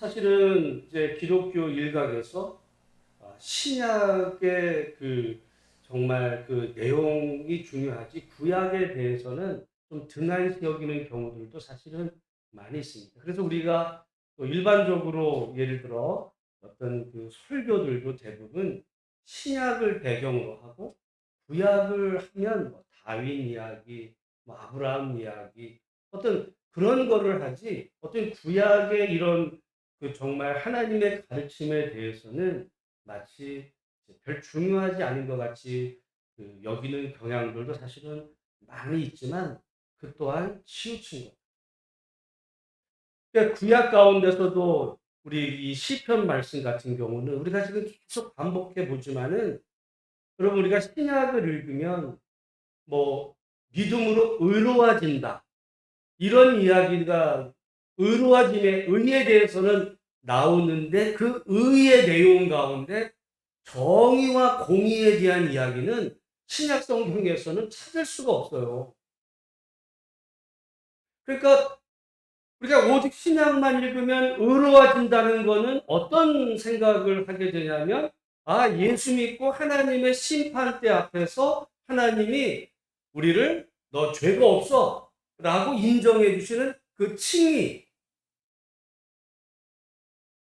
사실은 이제 기독교 일각에서 신약의 정말 그 내용이 중요하지 구약에 대해서는 좀 등한시 여기는 경우들도 사실은 많이 있습니다. 그래서 우리가 또 일반적으로 예를 들어 어떤 그 설교들도 대부분 신약을 배경으로 하고 구약을 하면 뭐 다윈 이야기, 뭐 아브라함 이야기 어떤 그런 거를 하지 어떤 구약의 이런 그 정말 하나님의 가르침에 대해서는 마치 별 중요하지 않은 것 같이 여기는 경향들도 사실은 많이 있지만 그 또한 치우친 것. 그러니까 구약 가운데서도 우리 이 시편 말씀 같은 경우는 우리가 지금 계속 반복해 보지만은 여러분 우리가 신약을 읽으면 뭐 믿음으로 의로워진다. 이런 이야기가 의로워짐의 의에 대해서는 나오는데 그 의의 내용 가운데 정의와 공의에 대한 이야기는 신약 성경에서는 찾을 수가 없어요. 그러니까 우리가 오직 신약만 읽으면 의로워진다는 거는 어떤 생각을 하게 되냐면 예수 믿고 하나님의 심판대 앞에서 하나님이 우리를 너 죄가 없어 라고 인정해 주시는 그 칭의,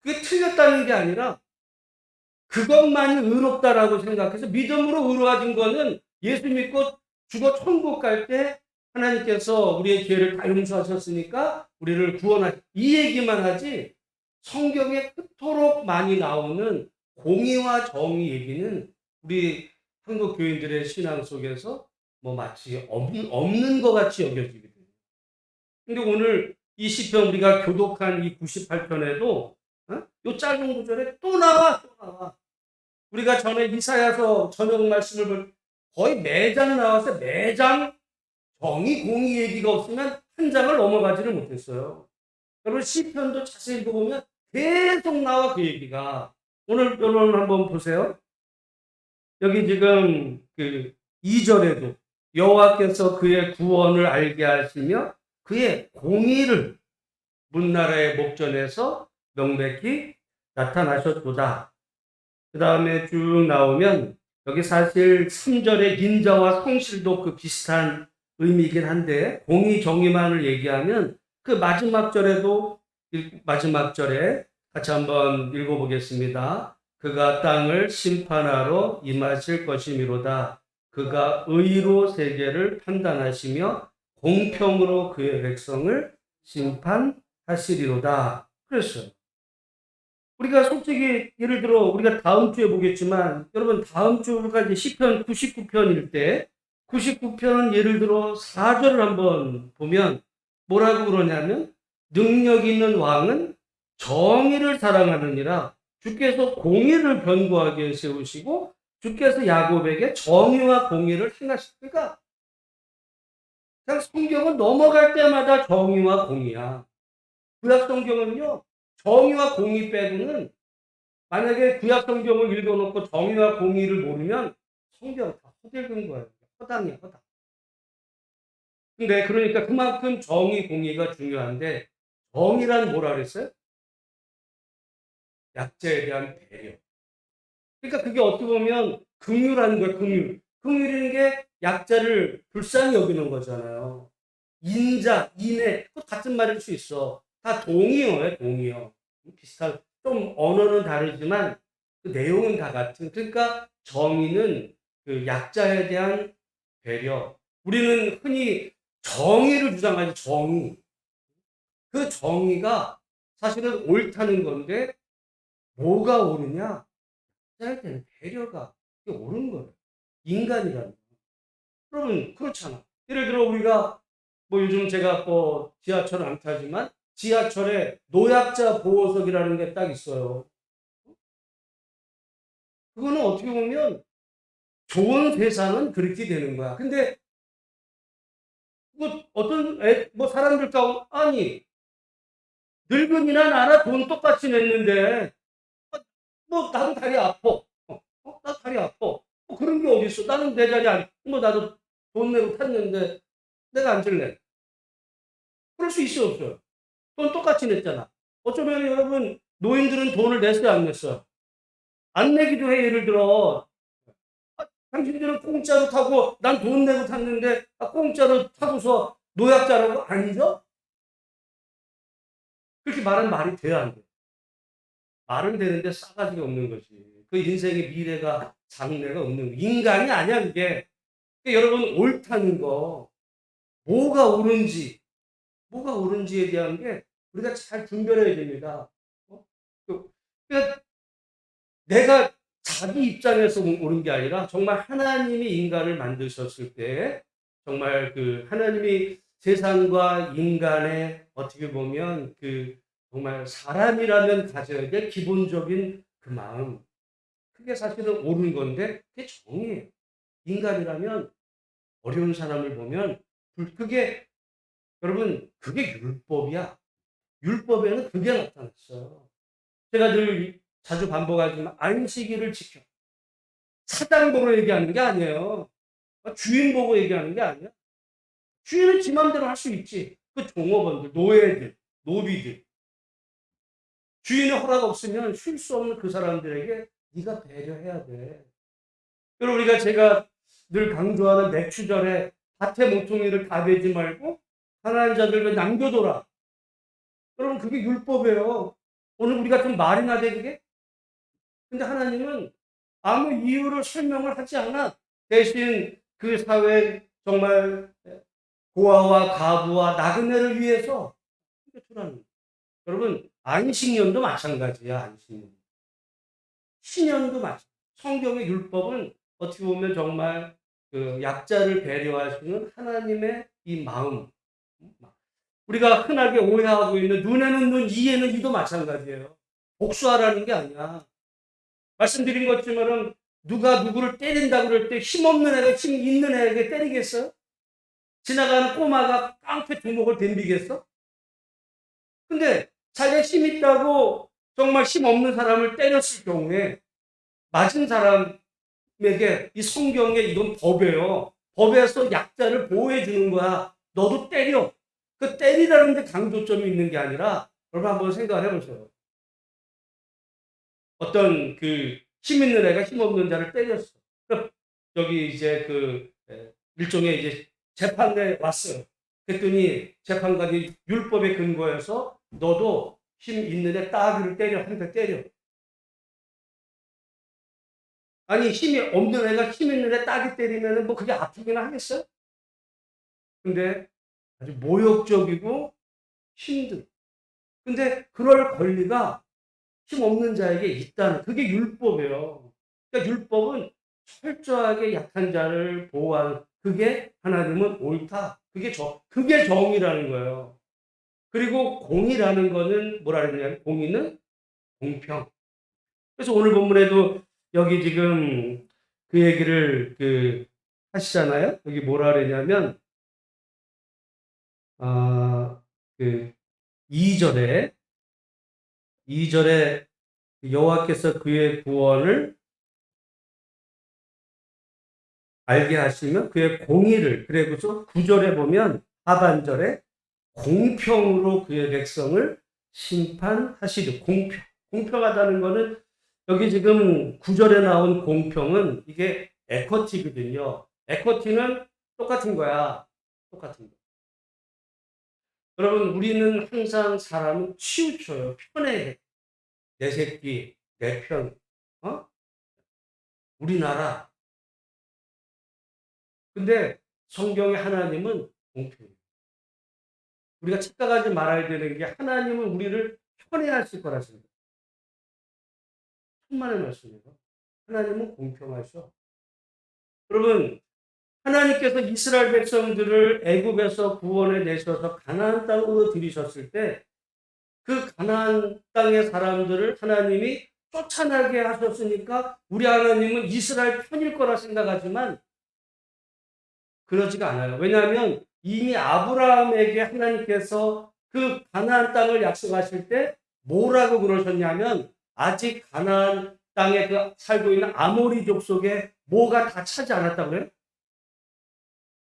그게 틀렸다는 게 아니라 그것만이 의롭다라고 생각해서 믿음으로 의로워진 거는 예수 믿고 죽어 천국 갈 때 하나님께서 우리의 죄를 다 용서하셨으니까 우리를 이 얘기만 하지 성경에 그토록 많이 나오는 공의와 정의 얘기는 우리 한국 교인들의 신앙 속에서 뭐 마치 없는 것 같이 여겨지게 돼요. 근데 오늘 이 시편 우리가 교독한 이 98편에도 요 짧은 구절에 또 나와. 우리가 전에 이사야서 저녁 말씀을 거의 매장 나와서 매장 정의 공의 얘기가 없으면 한 장을 넘어가지를 못했어요. 여러분 시편도 자세히 읽어보면 계속 나와 그 얘기가. 오늘 여러분 한번 보세요. 여기 지금 그 2절에도 여호와께서 그의 구원을 알게 하시며 그의 공의를 문나라의 목전에서 명백히 나타나셨도다. 그 다음에 쭉 나오면 여기 사실 3절의 인자와 성실도 그 비슷한 의미이긴 한데 공의 정의만을 얘기하면 그 마지막 절에도 마지막 절에 같이 한번 읽어보겠습니다. 그가 땅을 심판하러 임하실 것이미로다. 그가 의로 세계를 판단하시며 공평으로 그의 백성을 심판하시리로다. 그랬어요. 우리가 솔직히 예를 들어 우리가 다음 주에 보겠지만 여러분 다음 주가 이제 시편 99편일 때 99편 예를 들어 4절을 한번 보면 뭐라고 그러냐면 능력 있는 왕은 정의를 사랑하느니라 주께서 공의를 견고하게 세우시고 주께서 야곱에게 정의와 공의를 행하시니까 그냥 성경은 넘어갈 때마다 정의와 공의야. 구약 성경은요 정의와 공의 빼고는 만약에 구약 성경을 읽어놓고 정의와 공의를 모르면 성경 다 허들은 거예요. 허당이야, 허당. 근데 그러니까 그만큼 정의, 공의가 중요한데 정의란 뭐라 그랬어요? 약자에 대한 배려. 그러니까 그게 어떻게 보면 긍휼하는 거예요, 긍휼. 긍휼이라는 게 약자를 불쌍히 여기는 거잖아요. 인자, 인애, 그 같은 말일 수 있어. 다 동의어예요, 동의어. 비슷한, 좀 언어는 다르지만 그 내용은 다 같은. 그러니까 정의는 그 약자에 대한 배려. 우리는 흔히 정의를 주장하지, 정의. 그 정의가 사실은 옳다는 건데 뭐가 옳으냐? 약자에 대한 배려가 그게 옳은 거예요. 인간이라는 거. 여러분 그렇잖아. 예를 들어 우리가 뭐 요즘 제가 뭐 지하철을 안 타지만 지하철에 노약자 보호석이라는 게 딱 있어요. 그거는 어떻게 보면 좋은 세상은 그렇게 되는 거야. 근데 뭐 어떤 뭐 사람들 가운데 아니 늙은이나 나나 돈 똑같이 냈는데 뭐 나도 다리 아파. 나 다리 아파. 뭐 그런 게 어디 있어? 나는 내 자리 안. 뭐 나도 돈 내고 탔는데 내가 앉을래. 그럴 수 있어 없어요? 돈 똑같이 냈잖아. 어쩌면 여러분 노인들은 돈을 냈어요, 안 냈어요? 안 내기도 해. 예를 들어 당신들은 공짜로 타고 난 돈 내고 탔는데 공짜로 타고서 노약자라고 아니죠? 그렇게 말하면 말이 돼야 안 돼. 말은 되는데 싸가지가 없는 거지. 그 인생의 미래가 장래가 없는 거. 인간이 아니야 그게. 그러니까 여러분 옳다는 거 뭐가 옳은지에 대한 게 우리가 잘 분별해야 됩니다. 어? 그러니까 내가 자기 입장에서 옳은 게 아니라 정말 하나님이 인간을 만드셨을 때 정말 그 하나님이 세상과 인간의 어떻게 보면 그 정말 사람이라면 가져야 될 기본적인 그 마음, 그게 사실은 옳은 건데 그게 정의예요. 인간이라면 어려운 사람을 보면 그게 여러분 그게 율법이야. 율법에는 그게 나타났어. 제가 늘 자주 반복하지만 안식일을 지켜. 사장 보고 얘기하는 게 아니에요. 주인 보고 얘기하는 게 아니야. 주인은 지 맘대로 할 수 있지. 그 종업원들, 노예들, 노비들. 주인의 허락 없으면 쉴 수 없는 그 사람들에게 네가 배려해야 돼. 그리고 우리가 제가 늘 강조하는 맥주절에 밭에 모퉁이를 다 베지 말고 가난한 자들을 남겨둬라. 여러분 그게 율법이에요. 오늘 우리가 좀 말이나 돼 그게? 근데 하나님은 아무 이유를 설명을 하지 않아. 대신 그 사회 정말 고아와 가부와 나그네를 위해서 주라는. 여러분 안식년도 마찬가지야. 안식년. 신년도 마찬가지. 성경의 율법은 어떻게 보면 정말 그 약자를 배려하시는 하나님의 이 마음. 우리가 흔하게 오해하고 있는 눈에는 눈, 이에는 이도 마찬가지예요. 복수하라는 게 아니야. 말씀드린 것처럼 누가 누구를 때린다 그럴 때 힘없는 애가 힘 있는 애에게 때리겠어요? 지나가는 꼬마가 깡패 두목을 덤비겠어? 근데 자기가 힘 있다고 정말 힘 없는 사람을 때렸을 경우에 맞은 사람에게 이 성경에 이건 법이에요. 법에서 약자를 보호해 주는 거야. 너도 때려. 그 때리라는 데 강조점이 있는 게 아니라 여러분 한번 생각을 해보세요. 어떤 그 힘 있는 애가 힘 없는 자를 때렸어. 여기 이제 그 일종의 이제 재판에 왔어요. 그랬더니 재판관이 율법에 근거해서 너도 힘 있는 애 따귀를 때려, 한 대 때려. 아니 힘이 없는 애가 힘 있는 애 따귀 때리면은 뭐 그게 아프기나 하겠어요? 근데 아주 모욕적이고 힘든. 근데 그럴 권리가 힘 없는 자에게 있다는 그게 율법이에요. 그러니까 율법은 철저하게 약한 자를 보호하는 그게 하나님은 옳다. 그게 정의라는 거예요. 그리고 공의라는 거는 뭐라 그러냐면 공의는 공평. 그래서 오늘 본문에도 여기 지금 그 얘기를 하시잖아요. 여기 뭐라 그러냐면 아, 그 2절에 여호와께서 그의 구원을 알게 하시면 그의 공의를 그래서 9절에 보면 하반절에 공평으로 그의 백성을 심판하시리. 공평하다는 거는 여기 지금 9절에 나온 공평은 이게 에쿼티거든요. 에쿼티는 똑같은 거야. 똑같은 거. 여러분 우리는 항상 사람은 치우쳐요. 편해. 내 새끼, 내 편, 우리나라. 근데 성경의 하나님은 공평해요. 우리가 착각하지 말아야 되는 게 하나님은 우리를 편애하실 거라 생각해요. 천만의 말씀이에요. 하나님은 공평하셔. 여러분 하나님께서 이스라엘 백성들을 애굽에서 구원해 내셔서 가나안 땅으로 들이셨을 때 그 가나안 땅의 사람들을 하나님이 쫓아나게 하셨으니까 우리 하나님은 이스라엘 편일 거라 생각하지만 그러지가 않아요. 왜냐하면 이미 아브라함에게 하나님께서 그 가나안 땅을 약속하실 때 뭐라고 그러셨냐면 아직 가나안 땅에 살고 있는 아모리족 속에 뭐가 다 차지 않았다고 그래요?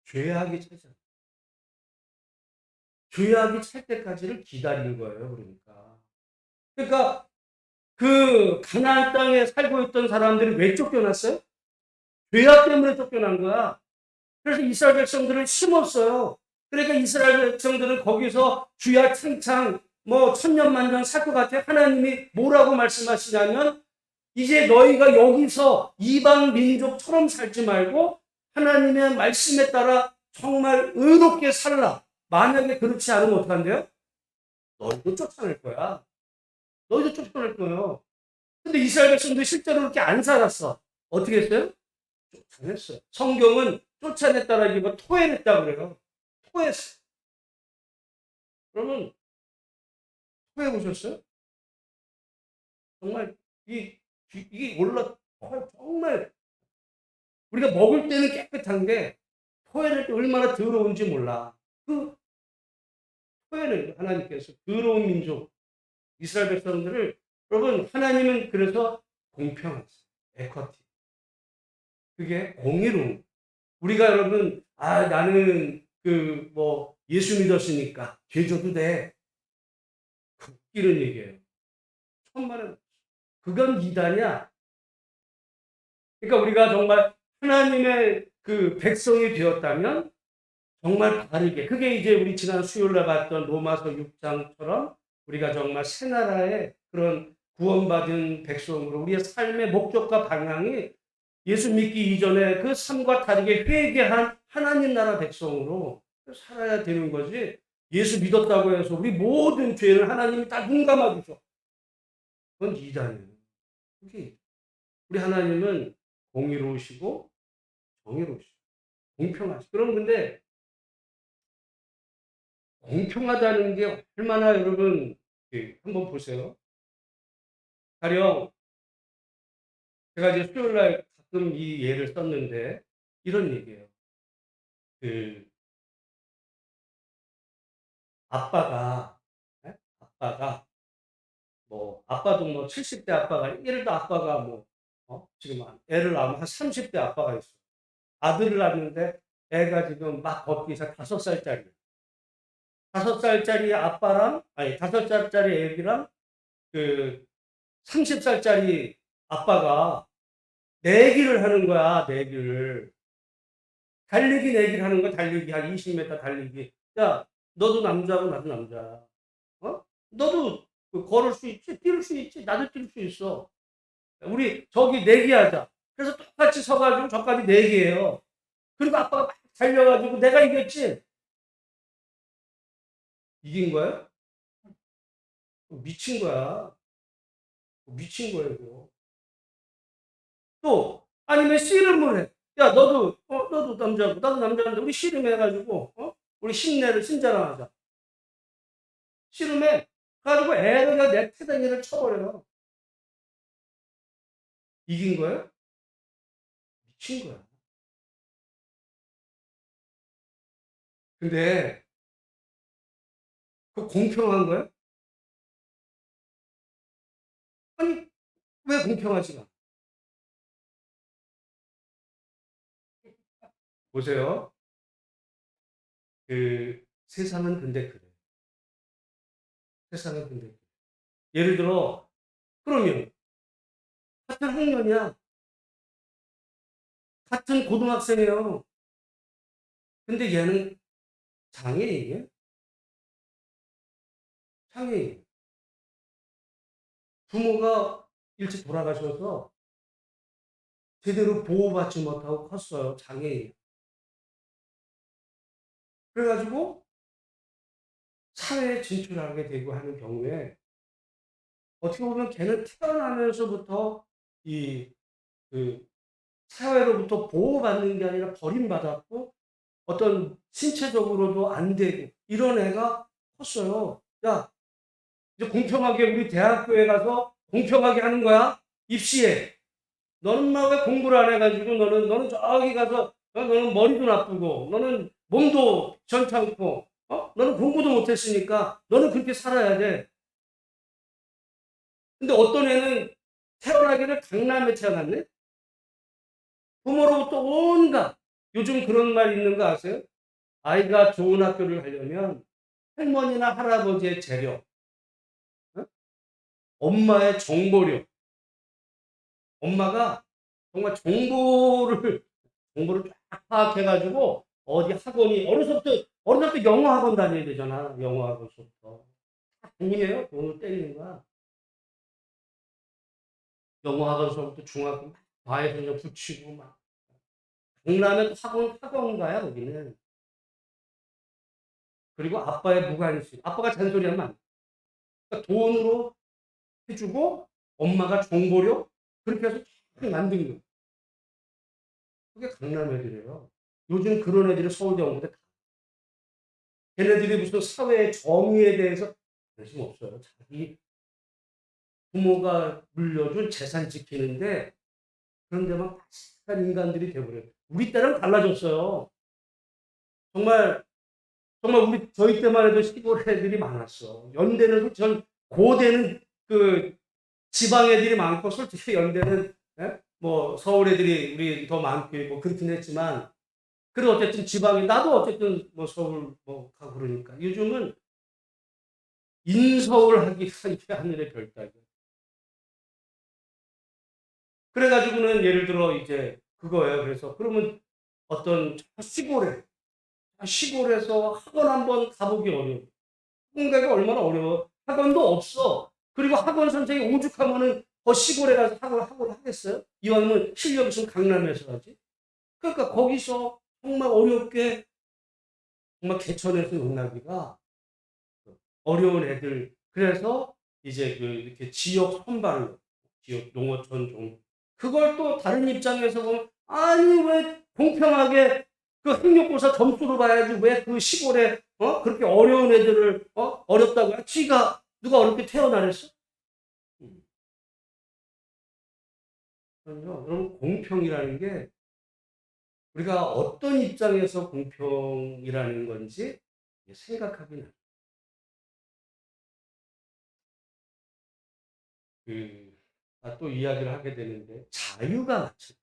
죄악이 차지 않았어요. 죄악이 찰 때까지를 기다리는 거예요. 그러니까 그 가나안 땅에 살고 있던 사람들이 왜 쫓겨났어요? 죄악 때문에 쫓겨난 거야. 그래서 이스라엘 백성들을 심었어요. 그러니까 이스라엘 백성들은 거기서 주야 창창 뭐 천년만년 살 것 같아. 하나님이 뭐라고 말씀하시냐면 이제 너희가 여기서 이방 민족처럼 살지 말고 하나님의 말씀에 따라 정말 의롭게 살라. 만약에 그렇지 않으면 어떡한대요? 너희도 쫓아낼 거야. 너희도 쫓아낼 거예요. 근데 이스라엘 백성들이 실제로 그렇게 안 살았어. 어떻게 했어요? 쫓아냈어요. 성경은 쫓아냈다라기보다 토해냈다 그래요. 토했어. 그러면 토해보셨어요? 정말 이게 정말 우리가 먹을 때는 깨끗한데 토해낼 때 얼마나 더러운지 몰라. 그 토해는 하나님께서 더러운 민족 이스라엘 백성들을 여러분 하나님은 그래서 공평하세요. 에쿼티. 그게 공의로운. 우리가 여러분 나는 그 뭐 예수 믿었으니까 죄 져도 돼. 이런 얘기예요. 천만은 그건 이단이야. 그러니까 우리가 정말 하나님의 그 백성이 되었다면 정말 바르게 그게 이제 우리 지난 수요일에 봤던 로마서 6장처럼 우리가 정말 새 나라의 그런 구원받은 백성으로 우리의 삶의 목적과 방향이 예수 믿기 이전에 그 삶과 다르게 회개한 하나님 나라 백성으로 살아야 되는 거지. 예수 믿었다고 해서 우리 모든 죄를 하나님이 다 눈 감아주죠. 그건 이단이에요. 그게 우리 하나님은 공의로우시고 정의로우시고 공평하시고 그럼 근데 공평하다는 게 얼마나 여러분 한번 보세요. 가령 제가 이제 수요일날 가끔 이 예를 썼는데 이런 얘기예요. 그 아빠가 뭐 아빠도 뭐 70대 아빠가 예를 들어 아빠가 뭐 지금 애를 낳으면 한 30대 아빠가 있어. 아들을 낳는데 애가 지금 막 걷기 시작 5살짜리. 5살짜리 아빠랑 아니 5살짜리 애기랑 그 30살짜리 아빠가 내기를 하는 거야. 내기를. 달리기 내기를 하는 거야. 달리기 한 20m 달리기. 야, 너도 남자고 나도 남자야. 너도 걸을 수 있지, 뛸 수 있지, 나도 뛸 수 있어. 우리 저기 내기하자. 그래서 똑같이 서가지고 저까지 내기해요. 그리고 아빠가 막 달려가지고 내가 이겼지. 이긴 거야? 미친 거야. 미친 거야 이거. 또 아니면 씨름을 해. 야 너도 남자고 나도 남자인데 우리 씨름해가지고 우리 신내를 신자랑하자. 씨름해. 가지고 애가 내 태댕이를 쳐버려요. 이긴 거야? 미친 거야. 근데 그 공평한 거야? 아니 왜 공평하지가 않아? 보세요. 그 세상은 근데 그래. 세상은 근데 그래. 예를 들어 그러면 같은 학년이야. 같은 고등학생이에요. 근데 얘는 장애인이에요. 장애인. 부모가 일찍 돌아가셔서 제대로 보호받지 못하고 컸어요. 장애인. 그래가지고 사회에 진출하게 되고 하는 경우에 어떻게 보면 걔는 태어나면서부터 이 그 사회로부터 보호받는 게 아니라 버림받았고 어떤 신체적으로도 안 되고 이런 애가 컸어요. 야, 이제 공평하게 우리 대학교에 가서 공평하게 하는 거야. 입시에. 너는 막 왜 공부를 안 해가지고 너는 저기 가서 너는 머리도 나쁘고 너는 몸도 전찮고 너는 공부도 못했으니까 너는 그렇게 살아야 돼. 근데 어떤 애는 태어나기를 강남에 태어났네? 부모로부터 온갖 요즘 그런 말 있는 거 아세요? 아이가 좋은 학교를 가려면 할머니나 할아버지의 재력, 엄마의 정보력. 엄마가 정말 정보를 쫙 파악해가지고 어디 학원이 어려서부터 영어 학원 다녀야 되잖아. 영어 학원서부터. 돈이에요. 돈을 때리는 거야. 영어 학원서부터 중학교 막 과외 선생 붙이고 막. 강남에 학원 가야 거기는. 그리고 아빠의 무관심. 아빠가 잔소리하면 안 돼. 그러니까 돈으로 해주고 엄마가 정보력 그렇게 해서 쫙 만든 거예요. 그게 강남 애들이에요. 요즘 그런 애들이 서울대 온건데 걔네들이 무슨 사회의 정의에 대해서 관심 없어요. 자기 부모가 물려준 재산 지키는데 그런 데만 바삭한 인간들이 돼버려요. 우리 때랑 달라졌어요. 정말 우리 저희 때만 해도 시골 애들이 많았어. 연대는 전 고대는 그 지방 애들이 많고 솔직히 연대는 예? 뭐 서울 애들이 우리 더 많고 뭐 그렇긴 했지만 그래도 어쨌든 지방이 나도 어쨌든 뭐 서울 뭐 가고 그러니까 요즘은 인서울 하기 이게 하늘의 별따기. 그래가지고는 예를 들어 이제 그거예요. 그래서 그러면 어떤 시골에서 학원 한번 가보기 어려워. 학원 가기 얼마나 어려워. 학원도 없어. 그리고 학원 선생이 오죽하면은 시골에 가서 학원 하겠어요? 이왕이면 실력 있으면 강남에서 하지. 그러니까 거기서 정말 어렵게 정말 개천에서 용나기가 어려운 애들 그래서 이제 그 이렇게 지역 선발로 지역 농어촌 종 그걸 또 다른 입장에서 보면 아니 왜 공평하게 그 학력고사 점수로 봐야지 왜 그 시골에 그렇게 어려운 애들을 어렵다고 해? 지가 누가 어렵게 태어나랬어? 그럼 공평이라는 게 우리가 어떤 입장에서 공평이라는 건지 생각하기는 또 이야기를 하게 되는데 자유가 맞죠.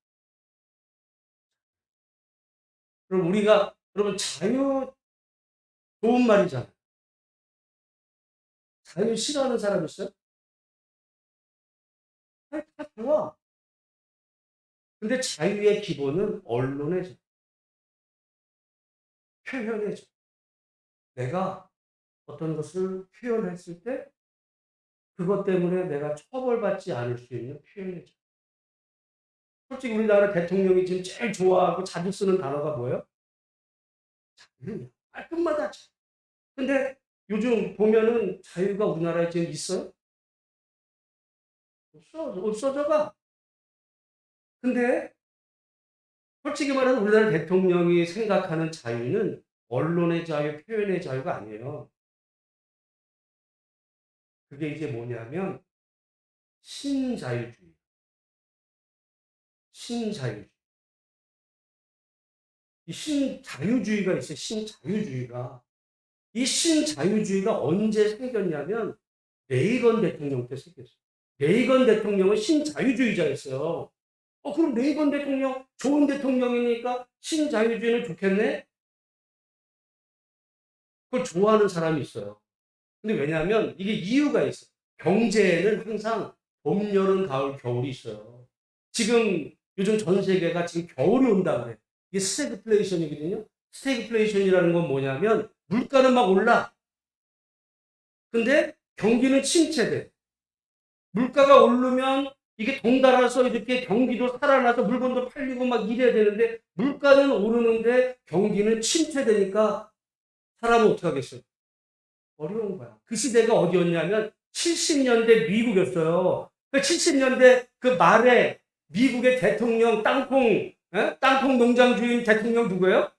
그럼 우리가 그러면 자유 좋은 말이잖아. 자유 싫어하는 사람 있어요? 아니, 다 좋아. 근데 자유의 기본은 언론의 표현의 내가 어떤 것을 표현했을 때 그것 때문에 내가 처벌받지 않을 수 있는 표현의 솔직히 우리나라 대통령이 지금 제일 좋아하고 자주 쓰는 단어가 뭐예요? 깔끔하다. 근데 요즘 보면은 자유가 우리나라에 지금 있어요? 없어져가. 근데 솔직히 말하면 우리나라 대통령이 생각하는 자유는 언론의 자유, 표현의 자유가 아니에요. 그게 이제 뭐냐면 신자유주의. 신자유주의. 이 신자유주의가 있어요. 신자유주의가. 이 신자유주의가 언제 생겼냐면 레이건 대통령 때 생겼어요. 레이건 대통령은 신자유주의자였어요. 그럼 레이건 대통령 좋은 대통령이니까 신자유주의는 좋겠네? 그걸 좋아하는 사람이 있어요. 근데 왜냐하면 이게 이유가 있어요. 경제에는 항상 봄, 여름, 가을, 겨울이 있어요. 지금 요즘 전 세계가 지금 겨울이 온다 그래. 이게 스태그플레이션이거든요. 스태그플레이션이라는 건 뭐냐면 물가는 막 올라. 근데 경기는 침체돼. 물가가 오르면 이게 덩달아서 이렇게 경기도 살아나서 물건도 팔리고 막 이래야 되는데 물가는 오르는데 경기는 침체되니까 사람은 어떻게 하겠어요? 어려운 거야. 그 시대가 어디였냐면 70년대 미국이었어요. 그 70년대 그 말에 미국의 대통령 땅콩 농장 주인 대통령 누구예요?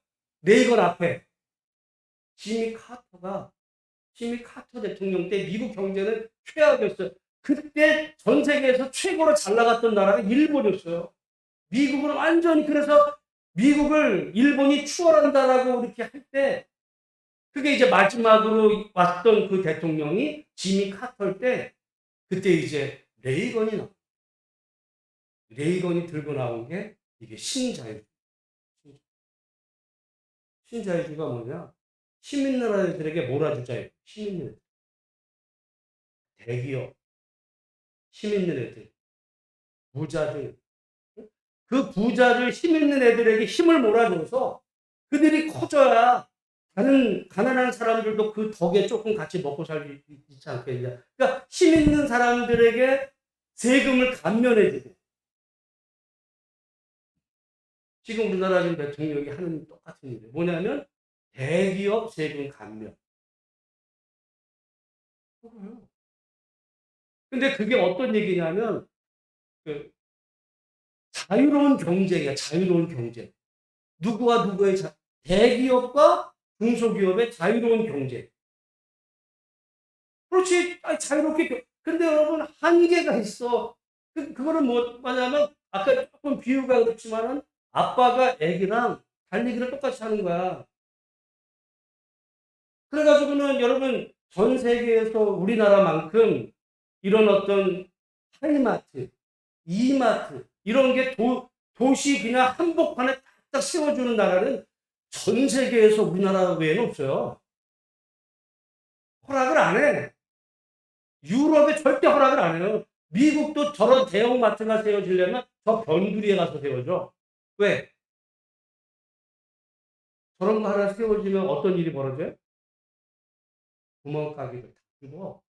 레이건 앞에 지미 카터가 지미 카터 대통령 때 미국 경제는 최악이었어요. 그때 전 세계에서 최고로 잘 나갔던 나라가 일본이었어요. 미국은 완전히 그래서 미국을 일본이 추월한다라고 이렇게 할 때 그게 이제 마지막으로 왔던 그 대통령이 지미 카터 때 그때 이제 레이건이 들고 나온 게 이게 신자유주의가 뭐냐? 시민나라들에게 몰아주자예요. 시민들 대기업 힘 있는 애들, 부자들. 그 부자들 힘 있는 애들에게 힘을 몰아줘서 그들이 커져야 다른 가난한 사람들도 그 덕에 조금 같이 먹고 살수 있지 않겠냐. 그러니까 힘 있는 사람들에게 세금을 감면해주고 지금 우리나라 지금 대통령이 하는 똑같은 일이에요. 뭐냐면 대기업 세금 감면. 근데 그게 어떤 얘기냐면 그 자유로운 경쟁이야. 자유로운 경쟁. 누구와 누구의 대기업과 중소기업의 자유로운 경쟁. 그렇지. 자유롭게. 근데 여러분 한계가 있어. 그거는 뭐냐면 아까 조금 비유가 그렇지만은 아빠가 애기랑 달리기를 똑같이 하는 거야. 그래가지고는 여러분 전 세계에서 우리나라만큼 이런 어떤 하이마트, 이마트 이런 게 도시 그냥 한복판에 딱 세워주는 나라는 전 세계에서 우리나라 외에는 없어요. 허락을 안 해. 유럽에 절대 허락을 안 해요. 미국도 저런 대형마트가 세워지려면 저 변두리에 가서 세워져. 왜? 저런 거 하나 세워지면 어떤 일이 벌어져요? 구멍가게를 다 죽어.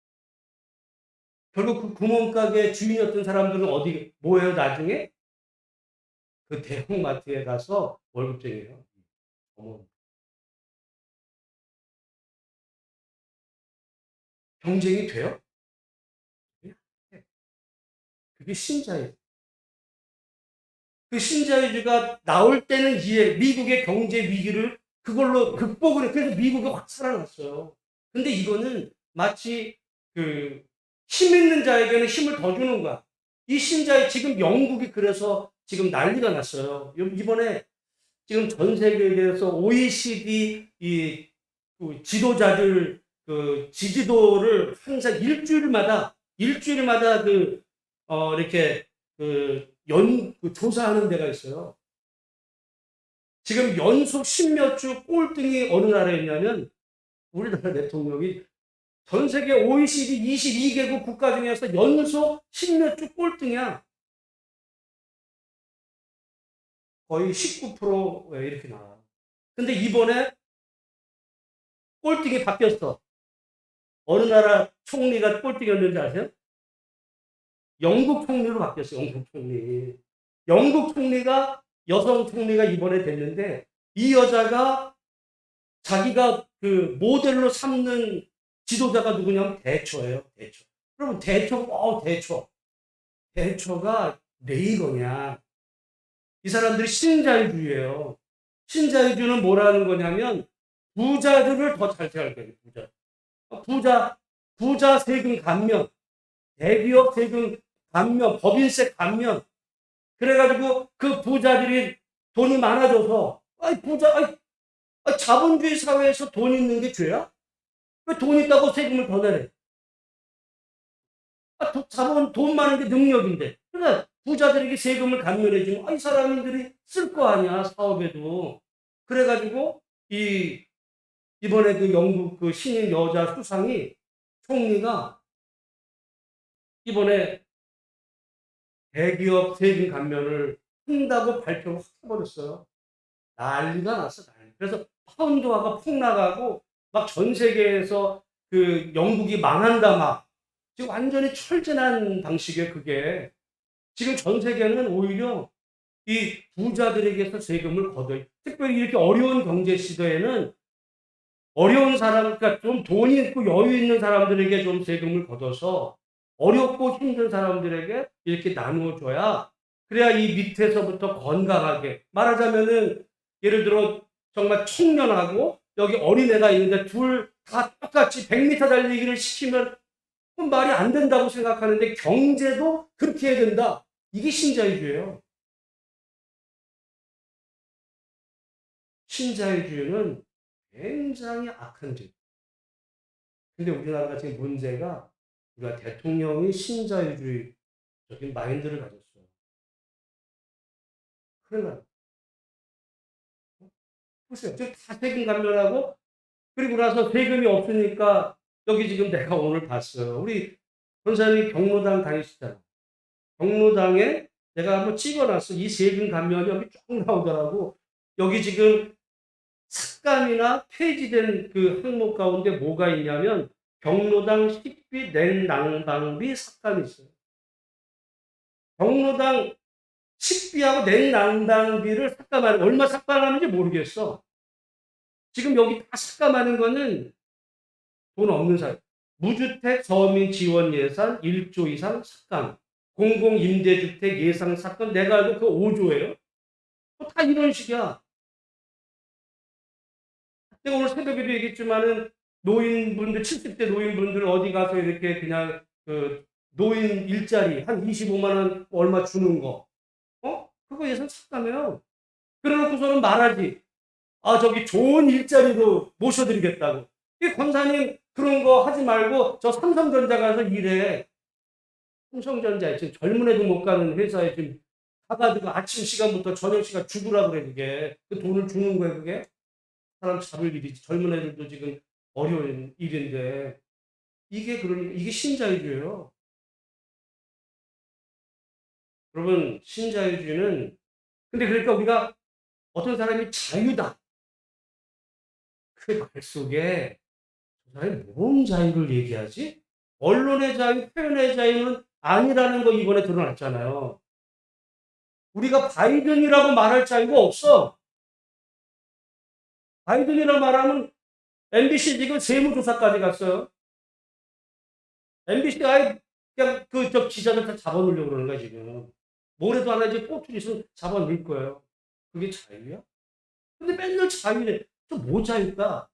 결국 그 구멍가게 주인이었던 사람들은 어디 뭐예요 나중에? 그 대형마트에 가서 월급쟁이에요. 어머. 경쟁이 돼요? 그게 신자유주. 그 신자유주가 나올 때는 이해, 미국의 경제 위기를 그걸로 극복을 해. 그래서 미국이 확 살아났어요. 근데 이거는 마치 그 힘 있는 자에게는 힘을 더 주는 거야. 이 신자유, 지금 영국이 그래서 지금 난리가 났어요. 이번에 지금 전 세계에서 OECD 그 지도자들 그 지지도를 항상 일주일마다 이렇게 그 조사하는 데가 있어요. 지금 연속 십몇 주 꼴등이 어느 나라에 있냐면 우리나라 대통령이 전 세계 OECD 22개국 국가 중에서 연속 십몇 주 꼴등이야. 거의 19% 이렇게 나와. 근데 이번에 꼴등이 바뀌었어. 어느 나라 총리가 꼴등이었는지 아세요? 영국 총리로 바뀌었어요. 영국 총리. 영국 총리가 여성 총리가 이번에 됐는데 이 여자가 자기가 그 모델로 삼는 지도자가 누구냐면 대처예요. 대처. 그럼 대처가 레이건이야. 이 사람들이 신자유주의예요. 신자유주의는 뭐라는 거냐면 부자들을 더 잘 생각할 거예요. 부자 세금 감면, 대기업 세금 감면, 법인세 감면. 그래가지고 그 부자들이 돈이 많아져서 자본주의 사회에서 돈 있는 게 죄야? 왜 돈 있다고 세금을 더 내래? 돈 많은 게 능력인데. 그러니까 부자들에게 세금을 감면해주면 이 사람들이 쓸 거 아니야 사업에도. 그래가지고 이번에 그 영국 그 신인 여자 수상이 총리가 이번에 대기업 세금 감면을 한다고 발표를 확 해버렸어요. 난리가 났어. 난리. 그래서 파운드화가 폭 나가고 막 전 세계에서 그 영국이 망한다 막 지금 완전히 철저한 방식이에요. 그게 지금 전 세계는 오히려 이 부자들에게서 세금을 걷어요. 특별히 이렇게 어려운 경제 시대에는 어려운 사람, 그러니까 좀 돈이 있고 여유 있는 사람들에게 좀 세금을 걷어서 어렵고 힘든 사람들에게 이렇게 나누어줘야 그래야 이 밑에서부터 건강하게 말하자면은 예를 들어 정말 청년하고 여기 어린애가 있는데 둘 다 똑같이 100m 달리기를 시키면 그건 말이 안 된다고 생각하는데 경제도 그렇게 해야 된다. 이게 신자유주의예요. 신자유주의는 굉장히 악한 죄. 근데 우리나라가 지금 문제가 우리가 대통령이 신자유주의적인 마인드를 가졌어요. 그러면 보세요. 지금 다 세금 감면하고 그리고 나서 세금이 없으니까 여기 지금 내가 오늘 봤어요. 우리 권사님이 경로당 다니시잖아. 경로당에 내가 한번 찍어놨어. 이 세금 가면 여기 쭉 나오더라고. 여기 지금 삭감이나 폐지된 그 항목 가운데 뭐가 있냐면 경로당 식비 냉난방비 삭감이 있어요. 경로당 식비하고 냉난방비를 삭감하는, 얼마 삭감하는지 모르겠어. 지금 여기 다 삭감하는 거는 돈 없는 사람. 무주택 서민 지원 예산 1조 이상 삭감. 공공임대주택 예상 삭감. 내가 알고 그 5조예요. 다 이런 식이야. 내가 오늘 새벽에도 얘기했지만은 노인분들, 70대 노인분들 어디 가서 이렇게 그냥 그 노인 일자리 한 25만 원 얼마 주는 거. 그거 예산 삭감해요. 그래놓고서는 말하지. 아, 저기 좋은 일자리로 모셔드리겠다고. 이 권사님 그런 거 하지 말고 저 삼성전자 가서 일해. 삼성전자에 지금 젊은 애도 못 가는 회사에 지금 가가지고 아침 시간부터 저녁 시간 죽으라 그래, 그게. 그 돈을 주는 거예요, 그게? 사람 잡을 일이지. 젊은 애들도 지금 어려운 일인데. 이게 그러니까, 이게 신자유주의예요. 여러분, 신자유주의는, 근데 그러니까 우리가 어떤 사람이 자유다. 그 말 속에 저 사람이 뭔 자유를 얘기하지? 언론의 자유, 표현의 자유는 아니라는 거 이번에 드러났잖아요. 우리가 바이든이라고 말할 자유가 없어. 바이든이라고 말하면 MBC 지금 세무조사까지 갔어요. MBC 아예 그냥 저 기자들 다 잡아놓으려고 그러는 거야, 지금. 뭐래도 하나 이제 꼬투리 있으면 잡아놓을 거예요. 그게 자유야? 근데 맨날 자유래. 뭐 자유일까?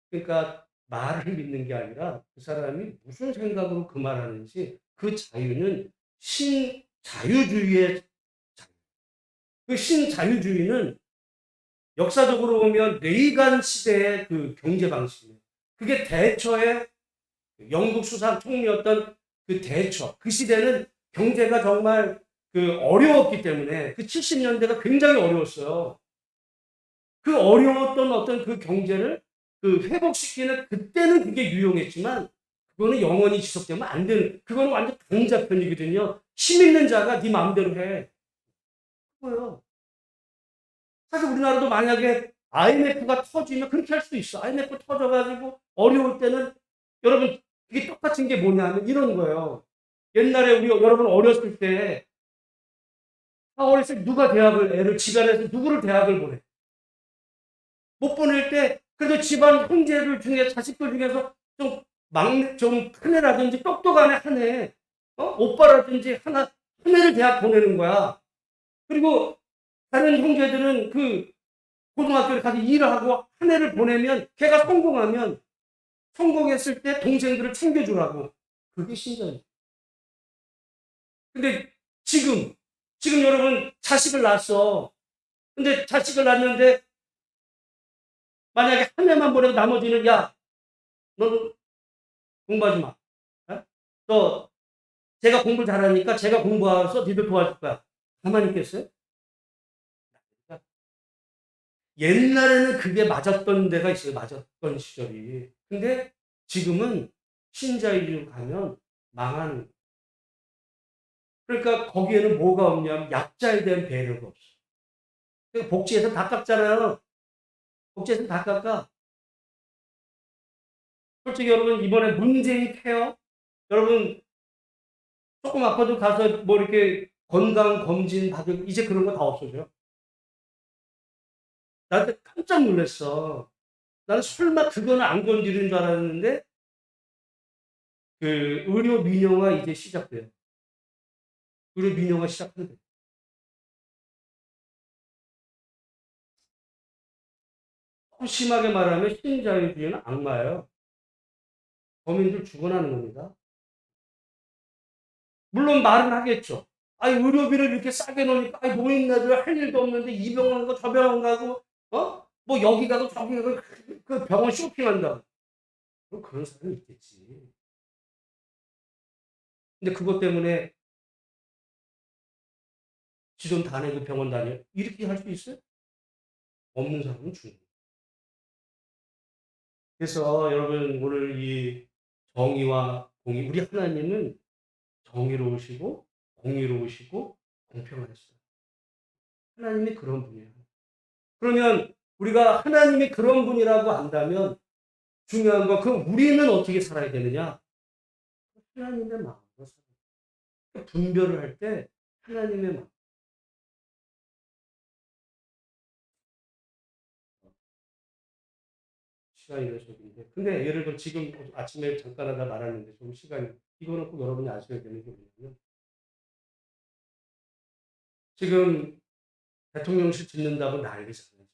그러니까 말을 믿는 게 아니라 그 사람이 무슨 생각으로 그 말하는지, 그 자유는 신자유주의의 자유. 그 신자유주의는 역사적으로 보면 레이간 시대의 그 경제 방식이에요. 그게 대처의 영국 수상 총리였던 그 대처. 그 시대는 경제가 정말 그 어려웠기 때문에 그 70년대가 굉장히 어려웠어요. 그 어려웠던 어떤 그 경제를 그 회복시키는, 그때는 그게 유용했지만 그거는 영원히 지속되면 안 되는, 그거는 완전 강자편이거든요. 힘 있는 자가 네 마음대로 해. 그거요. 사실 우리나라도 만약에 IMF가 터지면 그렇게 할 수도 있어. IMF 터져가지고 어려울 때는, 여러분, 이게 똑같은 게 뭐냐면 이런 거예요. 옛날에 우리 여러분 어렸을 때, 어렸을 때 누가 대학을, 애를 집안에서 누구를 대학을 보내? 못 보낼 때 그래도 집안 형제들 중에, 자식들 중에서 좀 막내, 좀 큰애라든지 똑똑한 애 한 애, 오빠라든지 한 애를 대학 보내는 거야. 그리고 다른 형제들은 그 고등학교에 가서 일을 하고 한 애를 보내면 걔가 성공하면 성공했을 때 동생들을 챙겨주라고. 그게 신자예요. 근데 지금 여러분 자식을 낳았어. 근데 자식을 낳았는데 만약에 한 애만 보내고 나머지는, 야, 너는 공부하지 마. 너 제가 공부 잘하니까 제가 공부해서 니들 도와줄 거야. 가만히 있겠어요? 옛날에는 그게 맞았던 데가 있어요. 맞았던 시절이. 근데 지금은 신자유주의로 가면 망하는 거예요. 그러니까 거기에는 뭐가 없냐면 약자에 대한 배려가 없어. 그러니까 복지에서 다 깎잖아요. 복지에서 다 깎아. 솔직히 여러분, 이번에 문재인 케어, 여러분 조금 아파도 가서 뭐 이렇게 건강 검진 받을, 이제 그런 거 다 없어져요. 나한테 깜짝 놀랐어. 나는 설마 그거는 안 건드리는 줄 알았는데 그 의료 민영화 이제 시작돼요. 의료 민영화 시작한대. 심하게 말하면 신자유주의는 악마예요. 범인들 죽어나는 겁니다. 물론 말은 하겠죠. 아니, 의료비를 이렇게 싸게 놓으니까, 아니, 노인네들 할 일도 없는데 이 병원 가고 저 병원 가고, 뭐 여기 가고 저기 가고 그 병원 쇼핑한다. 그런 사람이 있겠지. 근데 그것 때문에 지 돈 다 내고 병원 다녀? 이렇게 할 수 있어요? 없는 사람은 죽는. 그래서 여러분, 오늘 이 정의와 공의. 우리 하나님은 정의로우시고 공의로우시고 공평하시다. 하나님이 그런 분이에요. 그러면 우리가 하나님이 그런 분이라고 안다면 중요한 건 그럼 우리는 어떻게 살아야 되느냐? 하나님의 마음으로 살아야 돼. 분별을 할 때 하나님의 마음. 시간이 몇시인데 근데 예를 들어 지금 아침에 잠깐 하다 말았는데 좀 시간이 이거는 꼭 여러분이 아셔야 되는 게 뭐냐면 지금 대통령실 짓는다고 난리잖아요.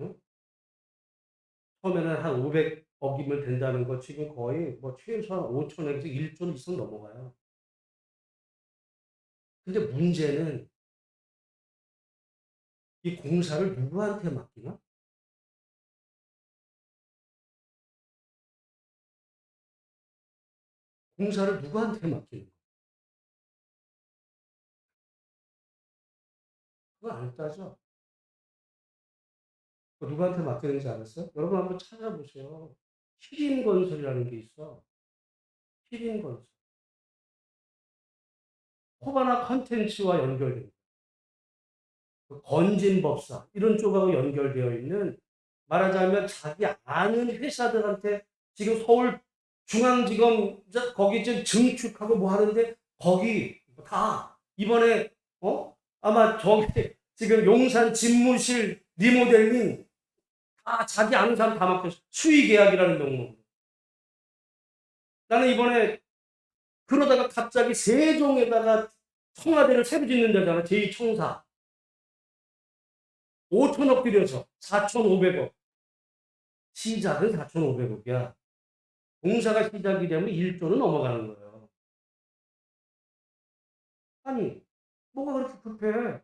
응? 처음에는 한 500억이면 된다는 거 지금 거의 뭐 최소한 5천억에서 1조 이상 넘어가요. 근데 문제는 이 공사를 누구한테 맡기나? 공사를 누구한테 맡기는 거야? 그거 안 따져. 그거 누구한테 맡기는지 알았어요? 여러분 한번 찾아보세요. 키림건설이라는 게 있어. 키림건설. 코바나 컨텐츠와 연결된 건진법사 이런 쪽하고 연결되어 있는 말하자면 자기 아는 회사들한테 지금 서울 중앙지검 거기 지금 증축하고 뭐 하는데 거기 다 이번에 아마 저기 지금 용산 집무실 리모델링 다 자기 아는 사람 다 맡겼어. 수의 계약이라는 명목. 나는 이번에 그러다가 갑자기 세종에다가 청와대를 새로 짓는 데잖아. 제2청사. 5천억 들여서 4,500억. 시작은 4,500억이야. 공사가 시작이 되면 1조는 넘어가는 거예요. 아니, 뭐가 그렇게 급해?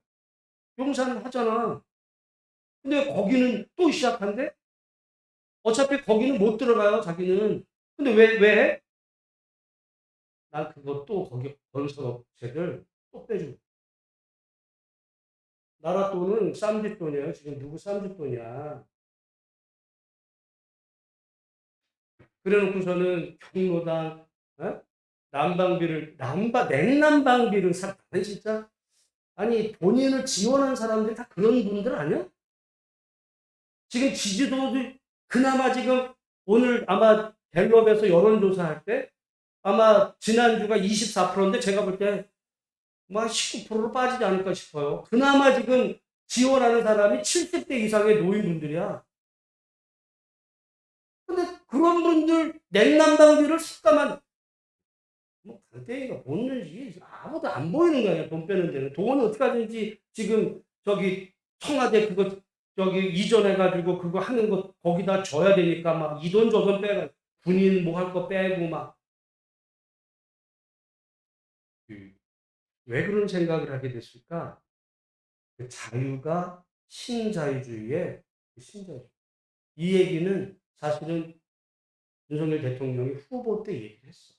용산 하잖아. 근데 거기는 또 시작한대? 어차피 거기는 못 들어가요, 자기는. 근데 왜? 난 그거 또 거기 건설업체들 또 빼주고. 나라 돈은 쌈짓돈이에요. 지금 누구 쌈짓돈이야. 그래 놓고서는 경로당, 어? 냉난방비를 사, 아니, 진짜? 아니, 본인을 지원한 사람들이 다 그런 분들 아니야? 지금 지지도도 그나마 지금 오늘 아마 갤럽에서 여론조사 할 때 아마 지난주가 24%인데 제가 볼 때 뭐 19%로 빠지지 않을까 싶어요. 그나마 지금 지원하는 사람이 70대 이상의 노인분들이야. 근데 그런 분들 냉난방비를 습관만 뭐 강대기가 뭔지 아무도 안 보이는 거야. 돈 빼는 데는. 돈은 어떻게 하든지 지금 저기 청와대 그거 저기 이전해가지고 그거 하는 거 거기다 줘야 되니까 막 이 돈 저 돈 빼가 군인 뭐 할 거 빼고 막 왜 그런 생각을 하게 됐을까? 그 자유가 신자유주의의 신자유주의. 이 얘기는 사실은 윤석열 대통령이 후보 때 얘기를 했어.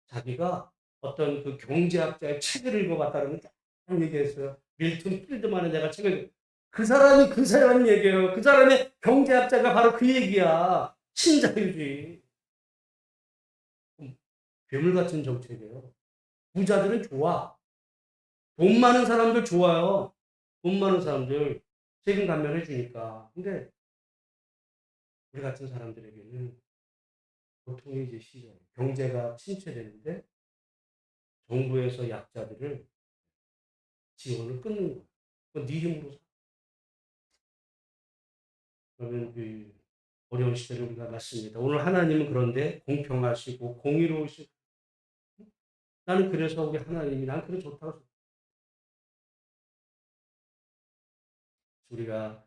자기가 어떤 그 경제학자의 책을 읽어봤다는 걸 딱 얘기했어요. 밀턴 필드만의 내가 책을 그 사람 얘기예요. 그 사람의 경제학자가 바로 그 얘기야. 신자유주의. 괴물 같은 정책이에요. 부자들은 좋아. 돈 많은 사람들 좋아요. 돈 많은 사람들 세금 감면해 주니까. 근데 우리 같은 사람들에게는 보통의 이제 시절 경제가 침체되는데 정부에서 약자들을 지원을 끊는 거야. 네 힘으로 그러면 그 어려운 시대를 우리가 맞습니다. 오늘 하나님은 그런데 공평하시고 공의로우시고 나는 그래서 우리 하나님이 난 그래 좋다고 생각해요. 우리가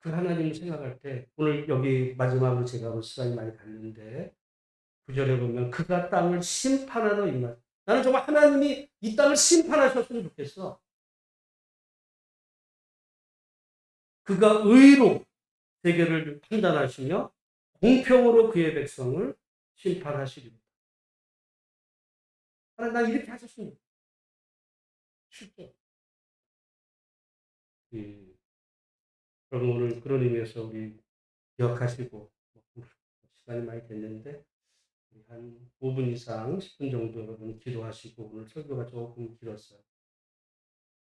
그 하나님을 생각할 때 오늘 여기 마지막으로 제가 볼 시간이 많이 갔는데 9절에 보면 그가 땅을 심판하러 임하. 나는 정말 하나님이 이 땅을 심판하셨으면 좋겠어. 그가 의로 세계를 판단하시며 공평으로 그의 백성을 심판하시리로다. 하나님 난 이렇게 하셨습니다. 쉽게. 여러분 오늘 그런 의미에서 우리 기억하시고 시간이 많이 됐는데 한 5분 이상 10분 정도 여러분 기도하시고 오늘 설교가 조금 길었어요.